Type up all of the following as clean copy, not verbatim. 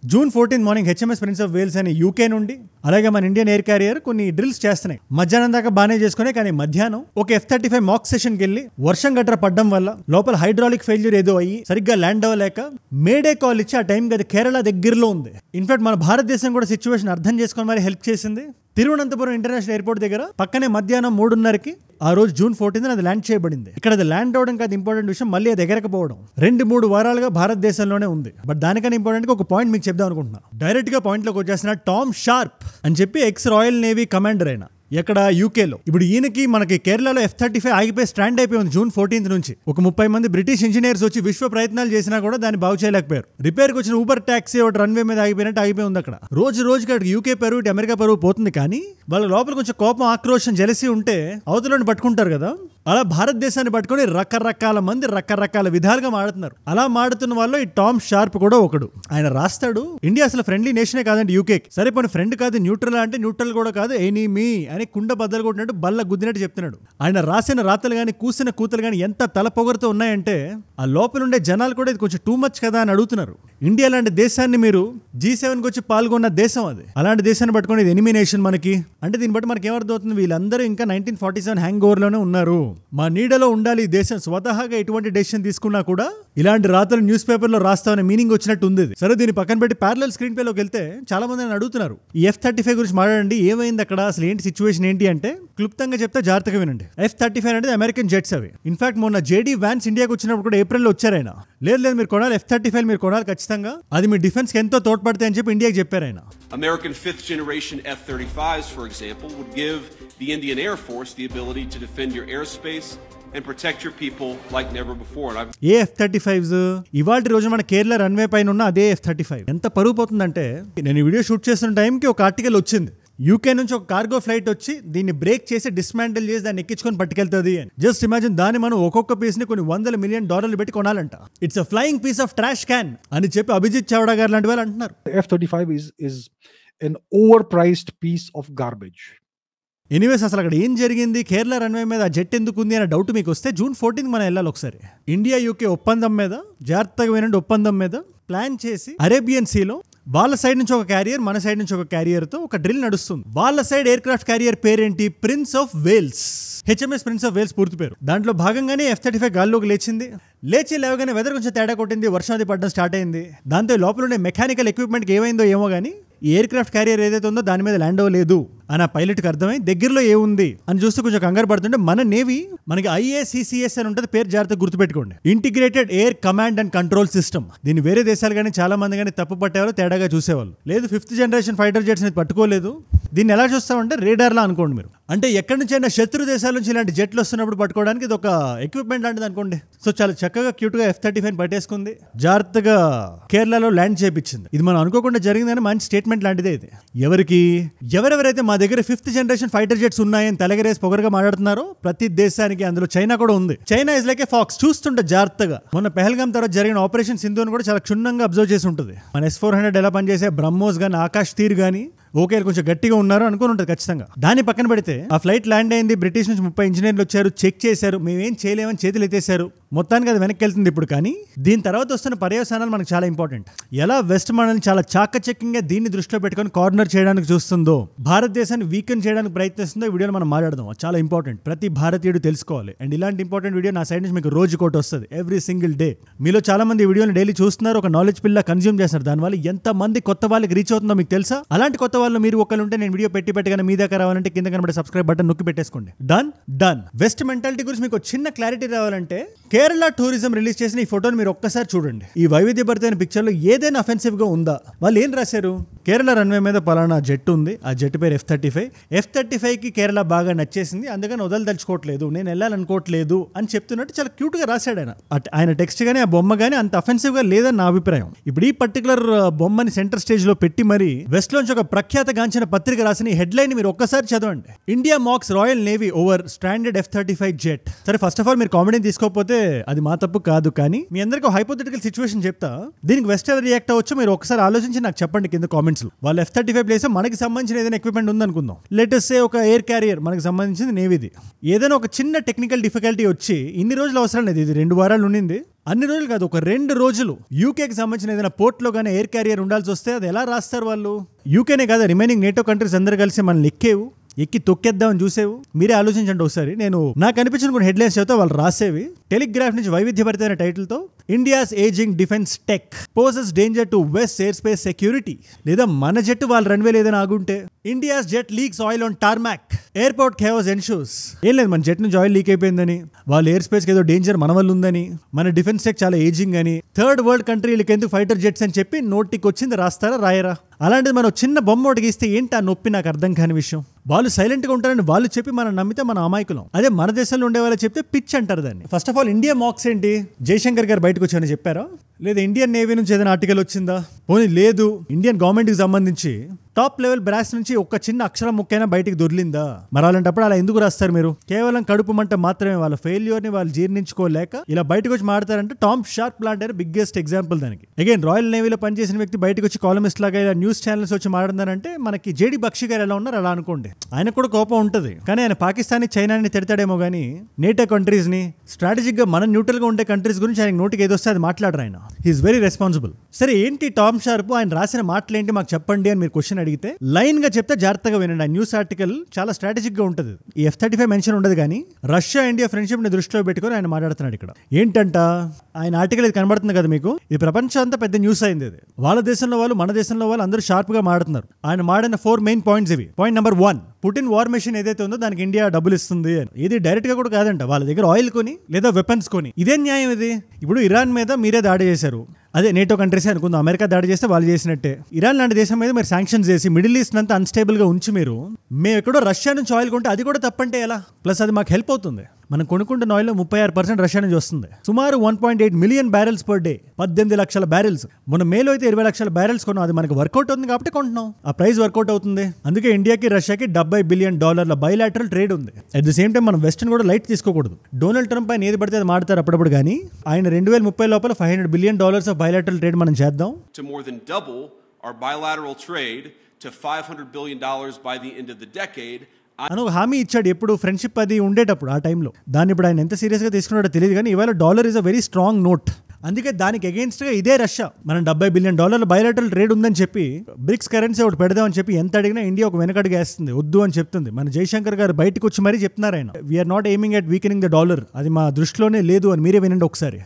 June 14 morning HMS Prince of Wales అని UK నుండి అలాగే మన ఇండియన్ ఎయిర్ క్యారియర్ కొన్ని డ్రిల్స్ చేస్తున్నాయి. మధ్యాహ్నం దాకా బాగానే చేసుకునే కానీ మధ్యాహ్నం ఒక F-35 మాక్ సెషన్కి వెళ్ళి వర్షం గట్రా పడ్డం వల్ల లోపల హైడ్రాలిక్ ఫెయిల్యూర్ ఏదో అయ్యి సరిగ్గా ల్యాండ్ అవ్వలేక మేడే కాల్ ఇచ్చి ఆ టైంకి అది కేరళ దగ్గరలో ఉంది. ఇన్ఫాక్ట్ మన భారతదేశం కూడా సిచ్యువేషన్ అర్థం చేసుకొని మరి హెల్ప్ చేసింది. తిరువనంతపురం ఇంటర్నేషనల్ ఎయిర్పోర్ట్ దగ్గర పక్కనే మధ్యాహ్నం 3:30కి ఆ రోజు జూన్ 14 అది ల్యాండ్ చేయబడింది. ఇక్కడ అది ల్యాండ్ అవడం కాదు ఇంపార్టెంట్ విషయం, మళ్ళీ అది ఎగరకపోవడం 2-3 వారాలుగా భారతదేశంలోనే ఉంది. బట్ దానికన్నా ఇంపార్టెంట్ ఒక పాయింట్ మీకు చెప్దాం అనుకుంటున్నా. డైరెక్ట్ గా పాయింట్ లోకి వచ్చేసిన టామ్ షార్ప్ అని చెప్పి ఎక్స్ రాయల్ నేవీ కమాండర్ అయినా ఎక్కడ యూకేలో. ఇప్పుడు ఈయనకి మనకి కేరళలో F-35 ఆగిపోయి స్టాండ్ అయిపోయింది జూన్ 14 నుంచి. ఒక 30 మంది బ్రిటిష్ ఇంజనీర్స్ వచ్చి విశ్వ ప్రయత్నాలు చేసినా కూడా దాన్ని బాగు చేయలేకపోయారు. రిపేర్కి వచ్చిన ఊబర్ టాక్సీ ఒకటి రన్వే మీద ఆగిపోయినట్టు ఆగిపోయి ఉంది అక్కడ. రోజుకి అక్కడ యూకే పరువు ఇటు అమెరికా పరువు పోతుంది. కానీ వాళ్ళ లోపల కొంచెం కోపం, ఆక్రోషం, జెలసీ ఉంటే అవతలని పట్టుకుంటారు కదా. అలా భారతదేశాన్ని పట్టుకొని రకరకాల మంది రకరకాల విధాలుగా మాడుతున్నారు. అలా మాడుతున్న వాళ్ళు ఈ టామ్ షార్ప్ కూడా ఒకడు. ఆయన రాస్తాడు, ఇండియా అసలు ఫ్రెండ్లీ నేషనే కాదండి యూకేకి. సరే పోనీ ఫ్రెండ్ కాదు, న్యూట్రల్ అంటే న్యూట్రల్ కూడా కాదు, ఎనీమీ అని కుండ బద్దలు కొట్టినట్టు బల్ల గుద్దినట్టు చెప్తున్నాడు. ఆయన రాసిన రాతలు కానీ కూసిన కూతలు కానీ ఎంత తల పొగరుతో ఉన్నాయంటే ఆ లోపల ఉండే జనాలు కూడా ఇది కొంచెం టూ మచ్ కదా అని అడుగుతున్నారు. ఇండియా లాంటి దేశాన్ని మీరు G7కి వచ్చి పాల్గొన్న దేశం అది. అలాంటి దేశాన్ని పట్టుకుని ఇది ఎనిమీ నేషన్ మనకి అంటే దీన్ని బట్టి మనకి ఏమర్థం అవుతుంది, వీళ్ళందరూ ఇంకా 1947 హ్యాంగ్ ఓవర్ లోనే ఉన్నారు. మా నీడలో ఉండాలి ఈ దేశం. స్వతహాగా ఎటువంటి డెసిషన్ తీసుకున్నా కూడా ఇలాంటి రాతలు న్యూస్ పేపర్ లో రాస్తామనే మీనింగ్ వచ్చినట్టు ఉంది. సరే దీన్ని పక్కన పెట్టి ప్యారలల్ స్క్రీన్ పే లోకి వెళ్తే చాలా మంది నన్ను అడుగుతున్నారు ఈ F-35 గురించి మాట్లాడండి, ఏమైంది అక్కడ, అసలు ఏంటి సిచ్యువేషన్ ఏంటి అంటే క్లుప్తంగా చెప్తే జాగ్రత్తగా వినండి. F-35 అనేది అమెరికన్ జెట్స్ అవి. ఇన్ఫాక్ట్ మొన్న JD Vance ఇండియాకి వచ్చినప్పుడు కూడా ఏప్రిల్లో వచ్చారు ఆయన. లేదు మీరు కొనాలి F-35 మీరు కొనాలి ఖచ్చితంగా, అది మీ డిఫెన్స్ కి ఎంతో తోడ్పడతాయి అని చెప్పి ఇండియాకి చెప్పారు ఆయన. American 5th generation F-35s, for example, would give the Indian Air Force the ability to defend your airspace and protect your people like never before. A F-35s ఇవాల్టి రోజు మన కేరళ రన్వే పైన ఉన్న అదే F-35 ఎంత పరుగు పోతుందంటే, నేను ఈ వీడియో షూట్ చేస్తున్న టైంకి ఒక ఆర్టికల్ వచ్చింది. యూకే నుంచి ఒక కార్గో ఫ్లైట్ వచ్చి దీన్ని బ్రేక్ చేసి డిస్మాంటిల్ చేసి దాన్ని ఎక్కించుకొని పట్టుకెళ్తుంది అని. జస్ట్ ఇమాజిన్, దాన్ని మనం ఒక్కొక్క పీస్ ని కొన్ని $100 మిలియన్ పెట్టి కొనాలంట. It's a flying piece of trash can అని చెప్పి అభిజిత్ చావ్డా గారు లాంటి వాళ్ళు అంటున్నారు. F-35 is an overpriced piece of garbage. Anyways అసలు అక్కడ ఏం జరిగింది, కేరళ రన్వే మీద ఆ జెట్ ఎందుకు ఉంది అనే డౌట్ మీకు వస్తే జూన్ 14 మనం వెళ్ళాలి ఒకసారి. ఇండియా యూకే ఒప్పందం మీద జాగ్రత్తగా వినండి, ఒప్పందం మీద ప్లాన్ చేసి అరేబియన్ సీలో వాళ్ళ సైడ్ నుంచి ఒక క్యారియర్, మన సైడ్ నుంచి ఒక క్యారియర్ తో ఒక డ్రిల్ నడుస్తుంది. వాళ్ళ సైడ్ ఎయిర్ క్రాఫ్ట్ క్యారియర్ పేరేంటి, Prince of Wales. HMS Prince of Wales పూర్తి పేరు. దాంట్లో భాగంగానే F-35 గాల్లోకి లేవగానే వెదర్ కొంచెం తేడా కొట్టింది, వర్షం అది పడడం స్టార్ట్ అయింది. దాంతో లోపల ఉండే మెకానికల్ ఎక్విప్మెంట్కి ఏమైందో ఏమో కానీ ఈ ఎయిర్ క్రాఫ్ట్ క్యారియర్ ఏదైతే ఉందో దాని మీద ల్యాండ్ అవ్వలేదు అని ఆ పైలట్కి అర్థమై దగ్గరలో ఏముంది అని చూస్తే కొంచెం కంగారు పడుతుంటే మన నేవీ మనకి IACCS అని ఉంటుంది, పేరు జాగ్రత్తగా గుర్తుపెట్టుకోండి, integrated air command and control system. దీన్ని వేరే దేశాలు కానీ చాలా మంది కానీ తప్పు పట్టేవాళ్ళు, తేడాగా చూసేవాళ్ళు. లేదు 5th జనరేషన్ ఫైటర్ జెట్స్ అనేది పట్టుకోలేదు. దీన్ని ఎలా చూస్తామంటే రేడార్లా అనుకోండి మీరు. అంటే ఎక్కడి నుంచి అయినా శత్రు దేశాల నుంచి ఇలాంటి జెట్లు వస్తున్నప్పుడు పట్టుకోవడానికి ఇది ఒక ఎక్విప్మెంట్ లాంటిది అనుకోండి. సో చాలా చక్కగా క్యూట్ గా F-35 పట్టేసుకుంది, జాగ్రత్తగా కేరళలో ల్యాండ్ చేయించింది. ఇది మనం అనుకోకుండా జరిగిందని మంచి స్టేట్మెంట్ లాంటిదే ఇది. ఎవరెవరైతే మా దగ్గర 5th జనరేషన్ ఫైటర్ జెట్స్ ఉన్నాయని తెలగరేసి పొగరగా మాట్లాడుతున్నారో ప్రతి దేశానికి, అందులో చైనా కూడా ఉంది. China is like a fox, చూస్తుంటే జాగ్రత్తగా. మొన్న పెహల్గాం తర్వాత జరిగిన ఆపరేషన్ సింధుని కూడా చాలా క్షుణ్ణంగా అబ్జర్వ్ చేసి ఉంటుంది. మన S-400 ఎలా పనిచేసే బ్రహ్మోస్ గానీ ఆకాష్ తీర్ గానీ ఓకే కొంచెం గట్టిగా ఉన్నారు అనుకుని ఉంటుంది ఖచ్చితంగా. దాన్ని పక్కన పెడితే ఆ ఫ్లైట్ ల్యాండ్ అయింది, బ్రిటిష్ నుంచి 30 ఇంజనీర్లు వచ్చారు, చెక్ చేశారు, మేమేం చేయలేమని చేతులు ఎత్తేశారు, మొత్తానికి అది వెనక్కి వెళ్తుంది ఇప్పుడు. కానీ దీని తర్వాత వస్తున్న పర్యవసానాలు మనకు చాలా ఇంపార్టెంట్. ఎలా వెస్ట్ మనల్ని చాలా చాకచక్యంగా దీన్ని దృష్టిలో పెట్టుకొని కార్నర్ చేయడానికి చూస్తుందో, భారతదేశాన్ని వీకెన్ చేయడానికి ప్రయత్నిస్తుందో ఈ వీడియోలో మనం మాట్లాడదాం. చాలా ఇంపార్టెంట్, ప్రతి భారతీయుడు తెలుసుకోవాలి. అండ్ ఇలాంటి ఇంపార్టెంట్ వీడియో నా సైడ్ నుంచి మీకు రోజు కోటి వస్తుంది, ఎవ్రీ సింగిల్ డే. మీలో చాలా మంది ఈ వీడియోని డైలీ చూస్తున్నారు, ఒక నాలెడ్జ్ పిల్ల కన్జ్యూమ్ చేస్తారు. దానివల్ల ఎంత మంది కొత్త వాళ్ళకి రీచ్ అవుతుందో మీకు తెలుసా? అలాంటి కొత్త వాళ్ళు మీరు ఒకళ్ళు ఉంటే నేను వీడియో పెట్టగానే మీ దగ్గర రావాలంటే కింద కనబడే సబ్స్క్రైబ్ బటన్ నొక్కి పెట్టేసుకోండి. డన్. వెస్ట్ మెంటాలిటీ గురించి మీకు చిన్న క్లారిటీ రావాలంటే కేరళ టూరిజం రిలీజ్ చేసిన ఈ ఫోటోని మీరు ఒక్కసారి చూడండి. ఈ వైవిధ్యభరితమైన పిక్చర్ లో ఏదైనా అఫెన్సివ్ గా ఉందా? వాళ్ళు ఏం రాశారు, కేరళ రన్వే మీద పలానా జెట్ ఉంది, ఆ జెట్ పేరు F-35. F-35 కి కేరళ బాగా నచ్చేసింది, అందుకని వదలదలుచుకోవట్లేదు, నేను వెళ్ళాలనుకోవట్లేదు అని చెప్తున్నట్టు చాలా క్యూట్ గా రాశాడు ఆయన. ఆయన టెక్స్ట్ గానీ ఆ బొమ్మ గానీ అంత అఫెన్సివ్ గా లేదని నా అభిప్రాయం. ఇప్పుడు ఈ పర్టికులర్ బొమ్మని సెంటర్ స్టేజ్ లో పెట్టి మరి వెస్ట్ లోంచి ఒక ప్రఖ్యాత గాంచిన పత్రిక రాసిన హెడ్లైన్ మీరు ఒక్కసారి చదవండి. India mocks Royal Navy over stranded F-35 jet. సరే ఫస్ట్ ఆఫ్ ఆల్ మీరు కామెడీని తీసుకోకపోతే అది మా తప్పు కాదు. కానీ మీ అందరికీ ఒక హైపోథెటికల్ సిచ్యువేషన్ చెప్తా, దీనికి వెస్ట్ ఎలా రియాక్ట్ అవ్వచ్చు మీరు ఒకసారి ఆలోచించి నాకు చెప్పండి కింద కామెంట్స్ లో. వాళ్ళు F-35 ప్లేస్ మనకి సంబంధించిన ఏదైనా ఎక్విప్మెంట్ ఉందనుకుందాం, లెటెస్ట్ సే ఒక ఎయిర్ క్యారియర్ మనకి సంబంధించింది నేవీది, ఏదైనా ఒక చిన్న టెక్నికల్ డిఫికల్టీ వచ్చి ఇన్ని రోజులు అవసరం లేదు, ఇది 2 వారాలు ఉండింది, అన్ని రోజులు కాదు ఒక 2 రోజులు యూకేకి సంబంధించిన ఏదైనా పోర్ట్లో కానీ ఎయిర్ క్యారియర్ ఉండాల్సి వస్తే అది ఎలా రాస్తారు వాళ్ళు? యూకేనే కాదు రిమైనింగ్ నేటో కంట్రీస్ అందరు కలిసి మనల్ని ఎక్కి తొక్కేద్దామని చూసేవు. మీరే ఆలోచించండి ఒకసారి. నేను నాకు అనిపించిన కొన్ని హెడ్లైన్స్ చెప్తా, వాళ్ళు రాసేవి. టెలిగ్రాఫ్ నుంచి వైవిధ్యభరితమైన టైటిల్తో India's ageing defence tech poses danger to west air space security. లేదా మన జెట్ వాళ్ళ రన్వేలు ఏదైనా ఆగుంటే, India's jet leaks oil on tarmac, airport chaos ensues. ఏం లేదు, మన జెట్ నుంచి ఆయిల్ లీక్ అయిపోయిందని, వాళ్ళ ఎయిర్ స్పేస్ కి ఏదో డేంజర్ మన వల్ల ఉందని, మన డిఫెన్స్ టెక్ చాలా ఏజింగ్ అని, థర్డ్ వరల్డ్ కంట్రీలకి ఎందుకు ఫైటర్ జెట్స్ అని చెప్పి నోటికి వచ్చింది రాస్తారా రాయరా? అలాంటిది మనం చిన్న బొమ్మ ఒకటి గీస్తే ఏంటి ఆ నొప్పి? నాకు అర్థం కాని విషయం. వాళ్ళు సైలెంట్ గా ఉంటారని వాళ్ళు చెప్పి మనం నమ్మితే మన అమాయకులం. అదే మన దేశంలో ఉండే వాళ్ళు చెప్తే పిచ్ అంటారు దాన్ని. First of all India mocks ఏంటి? జయశంకర్ గారు బయటకు వచ్చారని చెప్పారా? లేదా ఇండియన్ నేవీ నుంచి ఏదైనా ఆర్టికల్ వచ్చిందా? పోనీ లేదు, ఇండియన్ గవర్నమెంట్ కి సంబంధించి టాప్ లెవెల్ బ్రాస్ నుంచి ఒక చిన్న అక్షరం ముక్కైనా బయటికి దొరికిందా? మరి అలాంటప్పుడు అలా ఎందుకు రాస్తారు మీరు? కేవలం కడుపు మంట మాత్రమే, వాళ్ళ ఫెయిల్యూర్ ని వాళ్ళు జీర్ణించుకోలేక ఇలా బయటకు వచ్చి మాడతారంటే టామ్ షార్ప్ లాంటి బిగ్గెస్ట్ ఎగ్జాంపుల్ దానికి. అగైన్ రాయల్ నేవీలో పనిచేసిన వ్యక్తి బయటకు వచ్చి కాలమిస్ట్ లాగా ఇలా న్యూస్ ఛానల్స్ వచ్చి మాట్లాడారంటే మనకి జేడి బక్షి గారు ఎలా ఉన్నారు అలా అనుకోండి. ఆయనకు కూడా కోపం ఉంటుంది, కానీ ఆయన పాకిస్తాన్ చైనాని తిడతాడేమో కానీ నేటో కంట్రీస్ ని స్ట్రాటజిక్ గా మన న్యూట్రల్ గా ఉండే కంట్రీస్ గురించి ఆయన నోటికి ఏదో వస్తే అది మాట్లాడరు. ఆయన హీఈస్ వెరీ రెస్పాన్సిబుల్. సరే ఏంటి టామ్ షార్ప్ ఆయన రాసిన మాటలు ఏంటి మాకు చెప్పండి అని మీరు క్వశ్చన్ అడిగితే లైన్ గా చెప్తే జాగ్రత్తగా వినండి. ఆ న్యూస్ ఆర్టికల్ చాలా స్ట్రాటజిక్ గా ఉంటుంది. ఈ F-35 మెన్షన్ ఉండదు, కానీ రష్యా ఇండియా ఫ్రెండ్షిప్ ని దృష్టిలో పెట్టుకుని ఆయన మాట్లాడుతున్నాడు ఇక్కడ. ఏంటంట ఆయన ఆర్టికల్ ఇది కనబడుతుంది కదా మీకు, ఇది ప్రపంచం అంతా పెద్ద న్యూస్ అయింది. ఇది వాళ్ళ దేశంలో వాళ్ళు మన దేశంలో వాళ్ళు అందరూ షార్ప్ గా మాట్లాడుతున్నారు. ఆయన మాడిన 4 మెయిన్ పాయింట్స్ ఇవి. Point number 1, Putin war machine ఏదైతే ఉందో దానికి ఇండియా డబ్బులు ఇస్తుంది అని. ఇది డైరెక్ట్ గా కూడా కాదంట, వాళ్ళ దగ్గర ఆయిల్ కొని లేదా వెపన్స్ కొని. ఇదే న్యాయం ఇది? ఇప్పుడు ఇరాన్ మీద మీరే దాడి చేశారు, అదే నేటో కంట్రీస్ అనుకుందాం, అమెరికా దాడి చేస్తే వాళ్ళు చేసినట్టే. ఇరాన్ లాంటి దేశం మీద మీరు శాంక్షన్స్ చేసి మిడిల్ ఈస్ట్ అంతా అన్స్టేబుల్ గా ఉంచి మీరు మేము ఎక్కడో రష్యా నుంచి ఆయిల్ కొంటే అది కూడా తప్పంటే ఎలా? ప్లస్ అది మాకు హెల్ప్ అవుతుంది. మనం కొనుక్కుంటున్న ఆయిల్ 36% రష్యా నుంచి వస్తుంది. సుమారు 1.8 మిలియన్ బ్యారెల్స్ పర్ డే, 18 లక్షల బ్యారెల్స్. మన మేలో అయితే 20 లక్షల బ్యారెల్స్ కొన్నాం. అది మనకి వర్కౌట్ అవుతుంది కాబట్టి కొంటున్నాం, ఆ ప్రైస్ వర్కౌట్ అవుతుంది. అందుకే ఇండియాకి రష్యాకి $70 బిలియన్ బైలాటరల్ ట్రేడ్ ఉంది. అట్ ది సేమ్ టైం మనం వెస్టర్న్ కూడా లైట్ తీసుకోకూడదు. డొనాల్డ్ ట్రంప్ ఆయన ఏది పడితే అది మాడతారు అప్పుడప్పుడు, కానీ ఆయన 2030 లోపల $500 బిలియన్ ఆఫ్ బైలాటరల్ ట్రేడ్ మనం చేద్దాం. To more than double our bilateral trade to $500 billion by the end of the decade. అని ఒక హామీ ఇచ్చాడు ఎప్పుడు ఫ్రెండ్షిప్ అది ఉండేటప్పుడు ఆ టైంలో. దాన్ని ఇప్పుడు ఆయన ఎంత సీరియస్గా తీసుకున్నాడో తెలియదు, కానీ ఇవాళ dollar is a very strong note. అందుకే దానికి అగేన్స్ట్ గా ఇదే రష్యా మనం $70 బిలియన్ బైలాటరల్ ట్రేడ్ ఉందని చెప్పి బ్రిక్స్ కరెన్సీ ఒకటి పెడదామని చెప్పి ఎంత అడిగినా ఇండియా ఒక వెనకడుగు వేస్తుంది, వద్దు అని చెప్తుంది. మన జయశంకర్ గారు బయటకు వచ్చి మరీ చెప్తున్నారు ఆయన, we're not aiming at weakening the dollar, అది మా దృష్టిలోనే లేదు అని. మీరే వినండి ఒకసారి.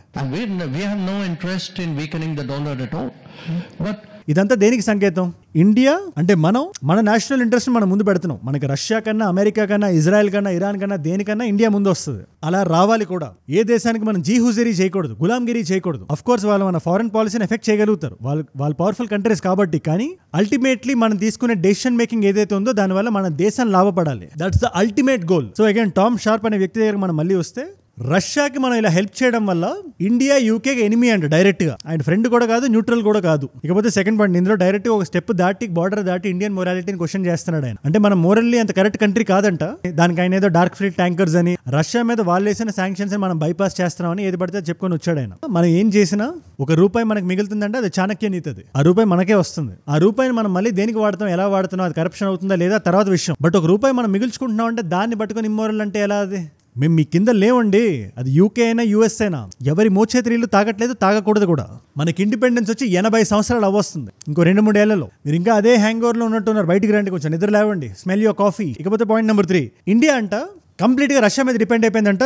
ఇదంతా దేనికి సంకేతం? ఇండియా అంటే మన నేషనల్ ఇంట్రెస్ట్ మనం ముందు పెడుతున్నాం. మనకి రష్యా కన్నా, అమెరికా కన్నా, ఇజ్రాయెల్ కన్నా, ఇరాన్ కన్నా దేనికన్నా ఇండియా ముందు వస్తుంది. అలా రావాలి కూడా. ఏ దేశానికి మనం జీహుజరీ చేయకూడదు, గులాంగిరీ చేయకూడదు. అఫ్ కోర్స్ వాళ్ళు మన ఫారెన్ పాలసీని ఎఫెక్ట్ చేయగలుగుతారు, వాళ్ళు పవర్ఫుల్ కంట్రీస్ కాబట్టి. కానీ అల్టిమేట్లీ మనం తీసుకునే డెసిషన్ మేకింగ్ ఏదైతే ఉందో దానివల్ల మన దేశం లాభపడాలి. That's the ultimate goal. So again Tom Sharp అనే వ్యక్తి దగ్గర మనం మళ్ళీ వస్తే, రష్యాకి మనం ఇలా హెల్ప్ చేయడం వల్ల ఇండియా యూకేకి ఎనిమీ అంట డైరెక్ట్ గా. ఆయన ఫ్రెండ్ కూడా కాదు, న్యూట్రల్ కూడా కాదు. ఇకపోతే సెకండ్ పాయింట్, ఇందులో డైరెక్ట్ ఒక స్టెప్ దాటి బార్డర్ దాటి ఇండియన్ మొరాలిటీని క్వశ్చన్ చేస్తున్నాడు ఆయన. అంటే మనం మోరల్లీ అంత కరెక్ట్ కంట్రీ కాదంట, దానికి ఆయన ఏదో డార్క్ ఫ్లీట్ ట్యాంకర్స్ అని, రష్యా మీద వాళ్ళు వేసిన శాంక్షన్స్ మనం బైపాస్ చేస్తున్నామని ఏది పడితే చెప్పుకొని వచ్చాడు ఆయన. మనం ఏం చేసినా ₹1 మనకి మిగులుతుందంటే అది చాణక్య నీతి. అది ₹1 మనకే వస్తుంది. ఆ రూపాయిని మనం మళ్ళీ దేనికి వాడతాం, ఎలా వాడుతున్నాం, అది కరప్షన్ అవుతుందా లేదా తర్వాత విషయం. బట్ ₹1 మనం మిగుల్చుకుంటున్నాం అంటే దాన్ని పట్టుకొని ఇమ్మోరల్ అంటే ఎలా? అది మేము మీ కింద లేవండి. అది యూకే అయినా యూఎస్ అయినా ఎవరి మోచేతిరీళ్ళు తాగట్లేదు, తాగకూడదు కూడా. మనకి ఇండిపెండెన్స్ వచ్చి 80 సంవత్సరాలు అవ్వస్తుంది. ఇంకో 2-3 ఏళ్లలో మీరు ఇంకా అదే హ్యాంగ్ ఓవర్ లో ఉన్నట్టున్నారు. బయటికి రండి, కొంచెం నిద్ర లేవండి, స్మెల్ యువర్ కాఫీ. ఇకపోతే పాయింట్ నెంబర్ 3, ఇండియా అంట కంప్లీట్ గా రష్యా మీద డిపెండ్ అయిపోయిందంట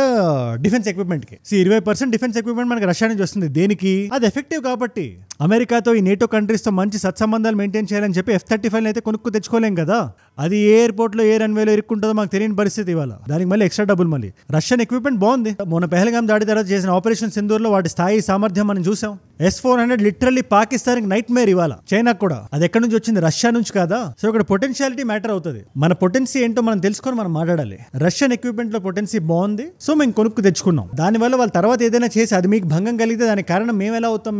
డిఫెన్స్ ఎక్విప్మెంట్ కి. 20% డిఫెన్స్ ఎక్విప్మెంట్ మనకి రష్యా నుంచి వస్తుంది. దేనికి? అది ఎఫెక్టివ్ కాబట్టి. అమెరికాతో ఈ నేటో కంట్రీస్ తో మంచి సత్సంబంధాలు మెయింటైన్ చేయాలని చెప్పి F-35 అయితే కొనుక్కు తెచ్చుకోలేం కదా. అది ఏ ఎయిర్పోర్ట్ లో ఏ రన్వేలో ఇరుక్కుంటుందో మాకు తెలియని పరిస్థితి ఇవాళ. దానికి మళ్ళీ ఎక్స్ట్రా డబ్బులు. మళ్ళీ రష్యన్ ఎక్విప్మెంట్ బాగుంది. మొన్న పెహల్గాం దాడి తర్వాత చేసిన ఆపరేషన్ సింధూర్ లో వాటి స్థాయి సామర్థ్యం మనం చూసాం. S-400 literally Pakistan night Meyer ఇవాళ, చైనాకు కూడా. అది ఎక్కడి నుంచి వచ్చింది? రష్యా నుంచి కాదా? సో ఇక్కడ పొటెన్షియాలిటీ మ్యాటర్ అవుతుంది. మన పొటెన్సీ ఏంటో మనం తెలుసుకొని మనం మాట్లాడాలి. రష్యన్ ఎక్విప్మెంట్ లో పొటెన్సీ బాగుంది, సో మేము కొనుక్కు తెచ్చుకున్నాం. దానివల్ల వాళ్ళ తర్వాత ఏదైనా చేసి అది మీకు భంగం కలిగితే దానికి కారణం మేము ఎలా అవుతాం?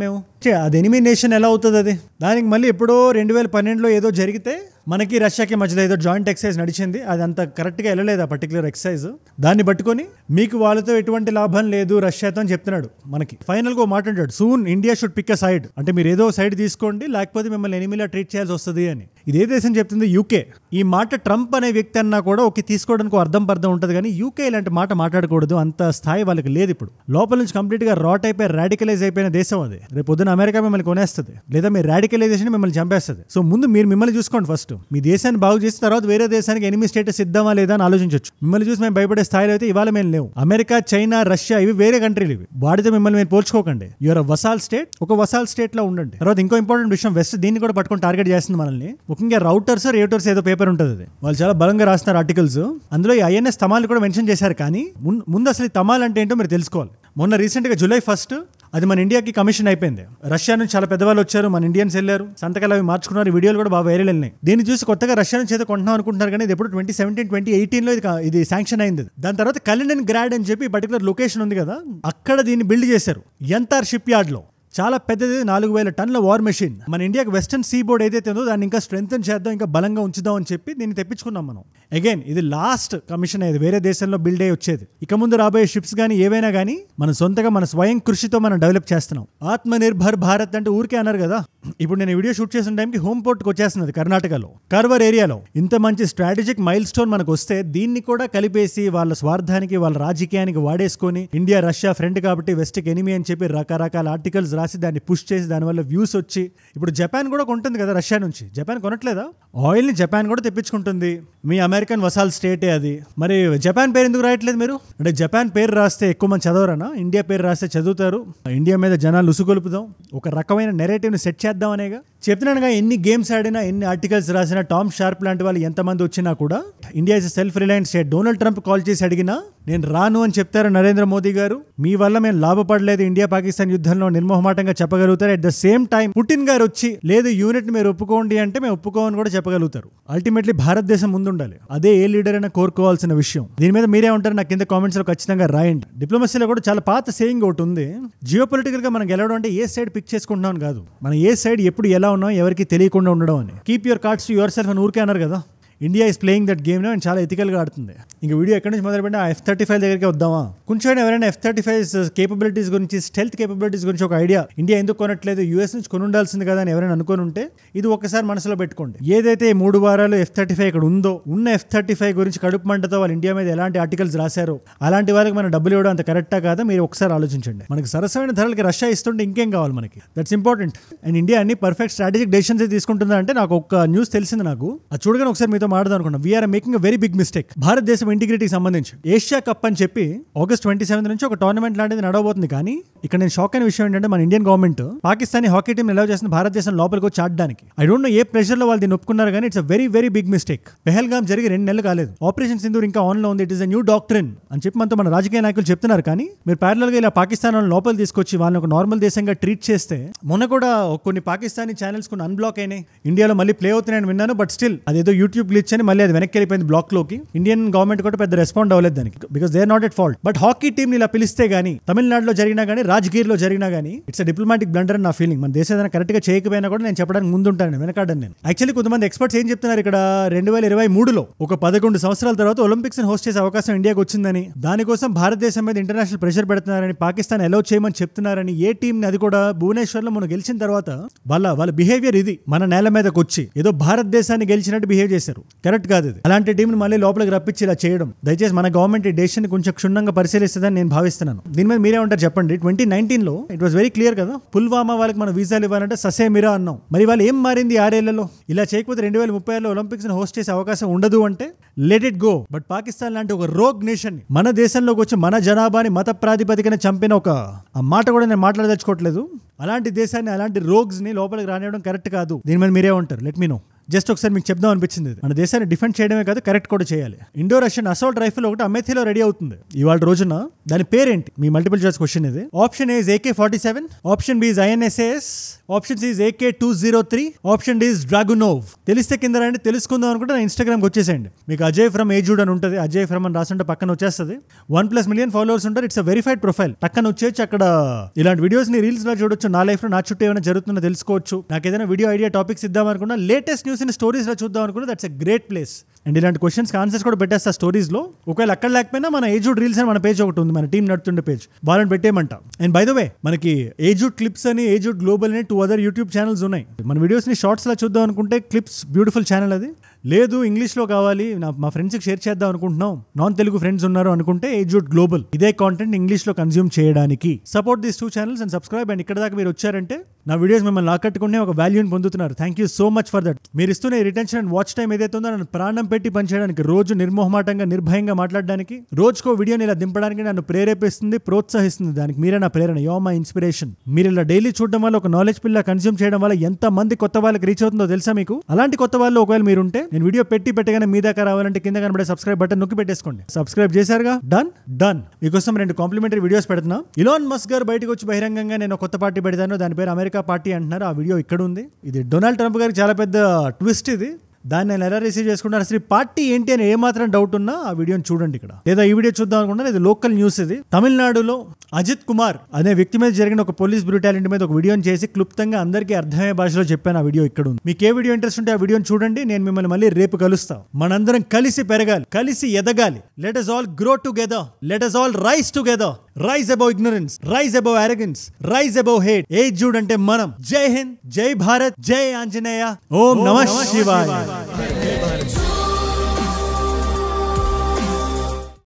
అది ఎనిమీ నేషన్ ఎలా అవుతుంది? అది దానికి మళ్ళీ ఎప్పుడో 2012లో ఏదో జరిగితే మనకి రష్యాకి మధ్యలో ఏదో జాయింట్ ఎక్సైజ్ నడిచింది, అది అంత కరెక్ట్గా వెళ్ళలేదు ఆ పర్టికులర్ ఎక్సైజ్. దాన్ని పట్టుకొని మీకు వాళ్ళతో ఎటువంటి లాభం లేదు రష్యాతో అని చెప్తున్నాడు. మనకి ఫైనల్గా మాట్లాడాడు, soon India should pick a side, అంటే మీరు ఏదో సైడ్ తీసుకోండి లేకపోతే మిమ్మల్ని ఎనిమిలా ట్రీట్ చేయాల్సి వస్తుంది అని. ఇదే దేశం చెప్తుంది? యూకే. ఈ మాట ట్రంప్ అనే వ్యక్తి అన్నా కూడా ఓకే తీసుకోవడానికి అర్థం ఉంటుంది, కానీ యూకే ఇలాంటి మాట మాట్లాడకూడదు, అంత స్థాయి వాళ్ళకి లేదు. ఇప్పుడు లోపల నుంచి కంప్లీట్ గా రాట్ అయిపోయి రాడికలైజ్ అయిపోయిన దేశం అది. రేపు పొద్దున అమెరికా మిమ్మల్ని కొనేస్తుంది, లేదా మీ రాడికలైజేషన్ మిమ్మల్ని చంపేస్తుంది. సో ముందు మీరు మిమ్మల్ని చూసుకోండి ఫస్ట్, మీ దేశాన్ని బాగు చేసిన తర్వాత వేరే దేశానికి ఎనిమి స్టేటస్ ఇద్దామా లేదా అని ఆలోచించవచ్చు. మిమ్మల్ని చూసి మేము భయపడే స్థాయిలో అయితే ఇవాళ మేము లేవు. అమెరికా, చైనా, రష్యా ఇవి వేరే కంట్రీలు, ఇవి వాడితే మిమ్మల్ని మీరు పోల్చుకోకండి. యూఆర్ వసాల్ స్టేట్, ఒక వసాల్ స్టేట్ లో ఉండండి. తర్వాత ఇంకో ఇంపార్టెంట్ విషయం, వెస్ట్ దీన్ని కూడా పట్టుకొని టార్గెట్ చేస్తుంది మనల్ని. ముఖ్యంగా రౌటర్స్ రేటర్స్ ఏదో పేపర్ ఉంటుంది, అది వాళ్ళు చాలా బలంగా రాస్తున్నారు ఆర్టికల్స్. అందులో ఈ ఐఎన్ఎస్ తమాల్ కూడా మెన్షన్ చేశారు. కానీ ముందు అసలు ఈ తమాల్ అంటే ఏంటో మీరు తెలుసుకోవాలి. మొన్న రీసెంట్గా July 1 అది మన ఇండియాకి కమిషన్ అయిపోయింది. రష్యా నుంచి చాలా పెద్దవాళ్ళు వచ్చారు, మన ఇండియన్స్ వెళ్ళారు, సంతకాలు అవి మార్చుకున్నారు, వీడియోలు కూడా బాగా వైరల్ వెళ్ళినాయి. దీన్ని చూసి కొత్తగా రష్యా నుంచి ఏదో కొంటున్నాం అనుకుంటున్నారు, కానీ ఇది ఎప్పుడు 2017-2018లో ఇది శాంక్షన్ అయింది. దాని తర్వాత కలినిన్ గ్రాడ్ అని చెప్పి పర్టికులర్ లొకేషన్ ఉంది కదా, అక్కడ దీన్ని బిల్డ్ చేశారు యంతార్ షిప్ యార్డ్ లో. చాలా పెద్దది, 4000 టన్నుల వార్ మెషిన్. మన ఇండియాకి వెస్టర్న్ సీ బోర్డ్ ఏదైతే ఉందో దాన్ని ఇంకా స్ట్రెంగ్తన్ చేద్దాం, ఇంకా బలంగా ఉంచుదాం అని చెప్పి దీన్ని తెప్పించుకున్నాం మనం. అగైన్ ఇది లాస్ట్ కమిషన్ అయ్యేది, వేరే దేశంలో బిల్డ్ అయ్యి వచ్చేది. ఇక ముందు రాబోయే షిప్స్ కానీ ఏవైనా కానీ మనం సొంతగా మన స్వయం కృషితో మనం డెవలప్ చేస్తున్నాం. ఆత్మనిర్భర్ భారత్ అంటే ఊరికే అన్నారు కదా. ఇప్పుడు నేను వీడియో షూట్ చేసిన టైంకి హోమ్ పోర్ట్కి వచ్చేస్తున్నది కర్ణాటకలో, కార్వర్ ఏరియాలో. ఇంత మంచి స్ట్రాటజిక్ మైల్ స్టోన్ మనకు వస్తే దీన్ని కూడా కలిపేసి వాళ్ళ స్వార్థానికి, వాళ్ళ రాజకీయానికి వాడేసుకొని ఇండియా రష్యా ఫ్రెండ్ కాబట్టి వెస్ట్కి ఎనిమీ అని చెప్పి రకరకాల ఆర్టికల్స్ రాసి దాన్ని పుష్ చేసి దానివల్ల వ్యూస్ వచ్చి, ఇప్పుడు జపాన్ కూడా కొంటుంది కదా రష్యా నుంచి. జపాన్ కొనట్లేదా? ఆయిల్ని జపాన్ కూడా తెప్పించుకుంటుంది. మీ అమెరికన్ వసాల్ స్టేటే అది. మరి జపాన్ పేరు ఎందుకు రాయట్లేదు మీరు? అంటే జపాన్ పేరు రాస్తే ఎక్కువ మంది చదవరనా? ఇండియా పేరు రాస్తే చదువుతారు. ఇండియా మీద జనాలు ఉసుగొలుపుదాం, ఒక రకమైన నెరేటివ్ని సెట్ చేద్దాం అనేగా చెప్తున్నానుగా. ఎన్ని గేమ్స్ ఆడినా, ఎన్ని ఆర్టికల్స్ రాసినా, టామ్ షార్ప్ లాంటి వాళ్ళు ఎంతమంది వచ్చినా కూడా India is self reliant state. Donald Trump call చేసి అడిగినా నేను రాను అని చెప్తారు నరేంద్ర మోదీ గారు. మీ వల్ల మేము లాభపడలేదు ఇండియా పాకిస్తాన్ యుద్ధంలో నిర్మోహమాటంగా చెప్పగలుగుతారు. At the same time Putin గారు వచ్చి లేదు యూనిట్ మీరు ఒప్పుకోండి అంటే మేము ఒప్పుకోమని కూడా చెప్పగలుగుతారు. అల్టిమేట్లీ భారతదేశం ముందుండాలి, అదే ఏ లీడర్ అయినా కోరుకోవాల్సిన విషయం. దీని మీద మీరే ఉంటారు నాకు కింద కామెంట్స్ లో ఖచ్చితంగా రాయండి. డిప్లొమసీలో కూడా చాలా పాత సేయింగ్ ఒకటి ఉంది, జియో పొలిటికల్ గా మనం గెలవడం అంటే ఏ సైడ్ పిక్ చేసుకుంటున్నాం కాదు, మనం ఏ సైడ్ ఎప్పుడు ఎలా ఉన్నాం ఎవరికి తెలియకుండా ఉండడం అని. Keep your cards to your self అని ఊరికే అన్నారు కదా. India is playing that game and చాలా ఎథికల్గా ఆడుతుంది. ఇంకా వీడియో ఎక్కడి నుంచి మొదలుపెట్టి ఆ F-35 దగ్గరికి వద్దామా? కొంచెం ఎవరైనా F-35 కేపబిలిటీస్ గురించి, స్టెల్త్ కేపబిలిటీస్ గురించి ఒక ఐడియా, ఇండియా ఎందుకు కొనట్లేదు, యూఎస్ నుంచి కొని ఉండాల్సింది కదా అని ఎవరైనా అనుకుని ఉంటే ఇది ఒక్కసారి మనసులో పెట్టుకోండి. ఏదైతే 3 వారాలు F-35 ఇక్కడ ఉందో, ఉన్న F-35 గురించి కడుపు మంటతో వాళ్ళు ఇండియా మీద ఎలాంటి ఆర్టికల్స్ రాశారో అలాంటి వాళ్ళకి మనం డబ్బులు ఇవ్వడం అంత కరెక్టా కాదా మీరు ఒకసారి ఆలోచించండి. మనకి సరసమైన ధరలకి రష్యా ఇస్తుంటే ఇంకేం కావాలి మనకి? That's important. అండ్ ఇండియా అన్ని పర్ఫెక్ట్ స్ట్రాటజిక్ డెసిషన్స్ తీసుకుంటుందా అంటే నాకు ఒక న్యూస్ తెలిసింది, నాకు అది చూడగానే ఒకసారి మీతో మాట్లాడదాం అనుకున్నాం. We're making a very big mistake. భారతదేశం ఇంటిగ్రిటీకి సంబంధించి ఏషియా కప్ అని చెప్పి August 27 నుంచి ఒక టోర్నమెంట్ లాంటిది నడవబోతుంది. కానీ ఇక్కడ నేను షాక్ అయిన విషయం ఏంటంటే మన Indian government Pakistani hockey team ఎలా చేస్తుంది భారతదేశం లోపలికి వచ్చి ఆడడానికి. I don't know a pressure లో వాళ్ళు దీన్ని ఒప్పుకున్నారు, కానీ it's a very very big mistake. Pahalgam జరిగి 2 నెలలు కాలేదు, ఆపరేషన్ సింధూర్ ఇంకా ఆన్ లో ఉంది. It is a new doctrine అని చెప్పి మనతో మన రాజకీయ నాయకులు చెప్తున్నారు. కానీ మీరు ప్యారలల్ గా ఇలా పాకిస్తాన్ లోపల తీసుకొచ్చి వాళ్ళని ఒక నార్మల్ దేశంగా ట్రీట్ చేస్తే, మొన్న కూడా కొన్ని పాకిస్తానీ ఛానల్స్ కొన్ని అన్బ్లాక్ అయినాయి, ఇండియాలో మళ్ళీ ప్లే అవుతున్నాయని విన్నాను. బట్ స్టిల్ అదేదో యూట్యూబ్ గ్లిచ్ అని మళ్ళీ అది వెనక్కి వెళ్ళిపోయింది బ్లాక్ లోకి. ఇండియన్ గవర్నమెంట్ కూడా పెద్ద రెస్పాండ్ అవ్వలేదు దానికి, because they are not at fault. But hockey team ఇలా పిలిస్తే గానీ, తమిళనాడులో జరిగినా కానీ, రాజ్గీర్ లో జరిగినా కానీ, ఇట్స్ అ డిప్లొమాటిక్ బ్లండర్ అని నా ఫీలింగ్. మన దేశం ఏదైనా కరెక్ట్ గా చేయకపోయినా కూడా నేను చెప్పడానికి ముందుంటాను, వెనకాడను నేను. యాక్చువల్లీ కొంతమంది ఎక్స్పర్ట్స్ ఏం చెప్తున్నారు, ఇక్కడ 2023లో ఒక 11 సంవత్సరాల తర్వాత ఒలింపిక్స్ హోస్ట్ చేసే అవకాశం ఇండియాకి వచ్చిందని, దానికోసం భారతదేశం మీద ఇంటర్నేషనల్ ప్రెషర్ పెడుతున్నారని, పాకిస్తాన్ అలౌ చేయమని చెప్తున్నారని. ఏ టీం అది కూడా భువనేశ్వర్ లో మనం గెలిచిన తర్వాత వాళ్ళ బిహేవియర్ ఇది, మన నేల మీదకి వచ్చి ఏదో భారతదేశాన్ని గెలిచినట్టు బిహేవ్ చేశారు. కరెక్ట్ కాదు ఇది. అలాంటి టీంని మళ్ళీ లోపలికి రప్పించి ఇలా చేయడం, దయచేసి మన గవర్నమెంట్ ఈ డెసిషన్ కొంచెం క్షుణ్ణంగా పరిశీలిస్తుందని నేను భావిస్తున్నాను. దీని మీద మీరే ఉంటారు చెప్పండి. 2019లో ఇట్ వాస్ వెరీ క్లియర్ కదా, పుల్వామా వాళ్ళకి మనం వీసాలు ఇవ్వాలంటే ససే మిరా అన్నాం. మరి వాళ్ళు ఏం మారింది 6 ఏళ్లలో? ఇలా చేయకపోతే 2036లో ఒలింపిక్స్ హోస్ట్ చేసే అవకాశం ఉండదు అంటే let it go. But Pakistan లాంటి ఒక రోగ్ నేషన్ మన దేశంలోకి వచ్చి మన జనాభాని మత ప్రాతిపదికన చంపిన ఒక ఆ మాట కూడా నేను మాట్లాడదలుచుకోవట్లేదు. అలాంటి దేశాన్ని, అలాంటి రోగ్స్ ని లోపలికి రానివ్వడం కరెక్ట్ కాదు. దీని మీద మీరే ఉంటారు, లెట్ మీ నో. జస్ట్ ఒకసారి మీకు చెప్దాం అనిపించింది. మన దేశాన్ని డిఫెండ్ చేయడమే కాదు, కరెక్ట్ కూడా చేయాలి. ఇండో రష్యన్ అసాల్ట్ రైఫిల్ ఒకటి అమేథీలో రెడీ అవుతుంది ఇవాళ రోజున. దాని పేరేంటి? మీ మల్టిపుల్ చాయిస్ క్వశ్చన్ ఇది. Option A is AK-47, option B is INSAS, option is AK203, option is Dragunov. తెలిస్తే కింద రండి, తెలుసుకుందాం అనుకుంటే నా ఇన్స్టాగ్రామ్కి వచ్చేసేయండి. మీకు అజయ్ ఫ్రమ్ ఏజూడ్ అని ఉంటుంది, అజయ్ ఫ్రమ్ అని రాసుంటే పక్కన వచ్చేస్తుంది. 1+ మిలియన్ ఫాలోవర్స్ ఉంటారు. It's a verified profile. పక్కన వచ్చేసి అక్కడ ఇలాంటి వీడియోస్ ని రీల్స్ లా చూడొచ్చు. నా లైఫ్ లో నా చుట్టూ ఏమైనా జరుగుతుందో తెలుసుకోవచ్చు. నాకు ఏదైనా వీడియో ఐడియా టాపిక్స్ ఇద్దాం అనుకున్నా, లేటెస్ట్ న్యూస్ ని స్టోరీస్ లో చూద్దాం అనుకున్నా, that's a great place. And ఇలాంటి క్వశ్చన్స్ ఆన్సర్స్ కూడా పెట్టేస్తా స్టోరీస్ లో. ఒకవేళ అక్కడ లేకపోయినా మన ఏజూడ్ రీల్స్ అని మన పేజ్ ఒకటి ఉంది, మన టీం నడుతుండే పేజ్, వాళ్ళని పెట్టేయమంట. అండ్ బై ద వే మనకి ఏజూడ్ క్లిప్స్ అని, ఏజూడ్ గ్లోబల్ అని 2 అదర్ యూట్యూబ్ ఛానల్స్ ఉన్నాయి. మన వీడియోస్ ని షార్ట్స్ లా చూద్దాం అనుకుంటే క్లిప్స్ బ్యూటిఫుల్ ఛానల్ అది. లేదు ఇంగ్లీష్ లో కావాలి, మా ఫ్రెండ్స్ కి షేర్ చేద్దాం అనుకుంటున్నాం, నాన్ తెలుగు ఫ్రెండ్స్ ఉన్నారు అనుకుంటే ఏజూడ్ గ్లోబల్. ఇదే కాంటెంట్ ఇంగ్లీష్ లో కన్స్యూమ్ చేయడానికి support these 2 channels and subscribe. And ఇక్కడ దాకా మీరు వచ్చారంటే నా వీడియోస్ మిమ్మల్ని ఆకట్టుకునే ఒక వాల్యూని పొందుతున్నారు. Thank you so much for that. మీరు ఇస్తున్న రిటెన్షన్ అండ్ వాచ్ టైం ఏదైతే ఉందో నన్ను ప్రాణం పెట్టి పనిచేయడానికి, రోజు నిర్మోహమాటంగా నిర్భయంగా మాట్లాడడానికి, రోజుకో వీడియోని ఇలా దింపడానికి నన్ను ప్రేరేపిస్తుంది, ప్రోత్సహిస్తుంది. దానికి మీరే నా ప్రేరణ, యో మై ఇన్స్పిరేషన్. మీరు ఇలా డైలీ చూడడం వల్ల, ఒక నాలెడ్జ్ పిల్ల కన్స్యూమ్ చేయడం వల్ల ఎంత మంది కొత్త వాళ్ళకి రీచ్ అవుతుందో తెలుసా మీకు? అలాంటి కొత్త వాళ్ళు ఒకవేళ మీరు ఉంటే, నేను వీడియో పెట్టగానే మీ దాకా రావాలంటే కింద కనబడే సబ్స్క్రైబ్ బటన్ నొక్కి పెట్టేసుకోండి. సబ్స్క్రైబ్ చేశారుగా, డన్. మీకోసం 2 కాంప్లిమెంటరీ వీడియోస్ పెడుతున్నా. ఇలాన్ మస్క్ గారు బయటకు వచ్చి బహిరంగంగా నేను కొత్త పార్టీ పెడతాను, దాని పేరు అమెరికా పార్టీ అంటున్నారు. ఆ వీడియో ఇక్కడ ఉంది. ఇది డొనాల్డ్ ట్రంప్ గారికి చాలా పెద్ద ట్విస్ట్ ఇది. దాన్ని నేను ఎలా రిసీవ్ చేసుకుంటాను, అసలు ఈ పార్టీ ఏంటి అని ఏమాత్రం డౌట్ ఉన్నా ఆ వీడియోని చూడండి ఇక్కడ. లేదా ఈ వీడియో చూద్దాం అనుకుంటున్నా, ఇది లోకల్ న్యూస్. ఇది తమిళనాడులో అజిత్ కుమార్ అనే వ్యక్తి మీద జరిగిన ఒక పోలీస్ బ్రూటాలిటీ మీద ఒక వీడియోని చేసి క్లుప్తంగా అందరికీ అర్థమయ్యే భాషలో చెప్పాను. ఆ వీడియో ఇక్కడ ఉంది. మీకు ఏ వీడియో ఇంట్రెస్ట్ ఉంటే ఆ వీడియోని చూడండి. నేను మిమ్మల్ని మళ్ళీ రేపు కలుస్తాను. మనందరం కలిసి పెరగాలి, కలిసి ఎదగాలి. Let us all grow together. Let us all rise together. Rise above ignorance, rise above arrogance, rise above hate. ఏజూడ్ అంటే మనం. జై హింద్, జై భారత్, జై ఆంజనేయ, ఓం నమః శివాయ.